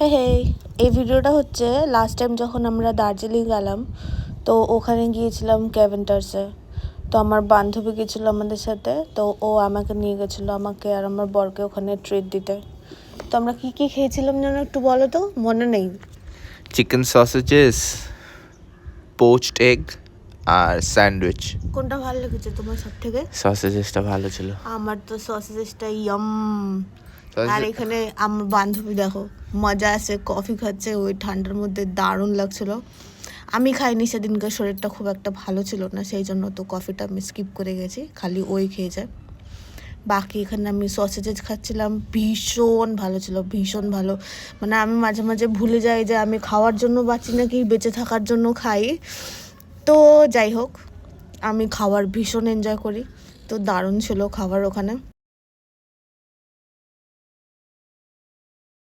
হে হে, এই ভিডিওটা হচ্ছে লাস্ট টাইম যখন আমরা দার্জিলিং গেলাম, তো ওখানে গিয়েছিলাম ক্যাভেন্টার্সে। তো আমার বান্ধবী গেছিলো আমাদের সাথে, তো ও আমাকে নিয়ে গেছিলো, আমাকে আর আমার বরকে ওখানে ট্রিট দিতে। তো আমরা কী কী খেয়েছিলাম যেন একটু বলো তো, মনে নেই। চিকেন সসেজেস, পোচড এগ আর স্যান্ডউইচ। কোনটা ভালো লেগেছে তোমার সব থেকে? সসেজেসটা ভালো ছিল। আমার তো সসেজটা আর এখানে আমার বান্ধবী দেখো মজা আছে, কফি খাচ্ছে ওই ঠান্ডার মধ্যে, দারুণ লাগছিল। আমি খাইনি সেদিনকার, শরীরটা খুব একটা ভালো ছিল না, সেই জন্য তো কফিটা আমি স্কিপ করে গেছি, খালি ওই খেয়েছে। বাকি এখানে আমি সসেজেস খাচ্ছিলাম, ভীষণ ভালো ছিল, ভীষণ ভালো। মানে আমি মাঝে মাঝে ভুলে যাই যে আমি খাওয়ার জন্য বাঁচি নাকি বেঁচে থাকার জন্য খাই। তো যাই হোক, আমি খাবার ভীষণ এনজয় করি। তো দারুণ ছিল খাবার ওখানে।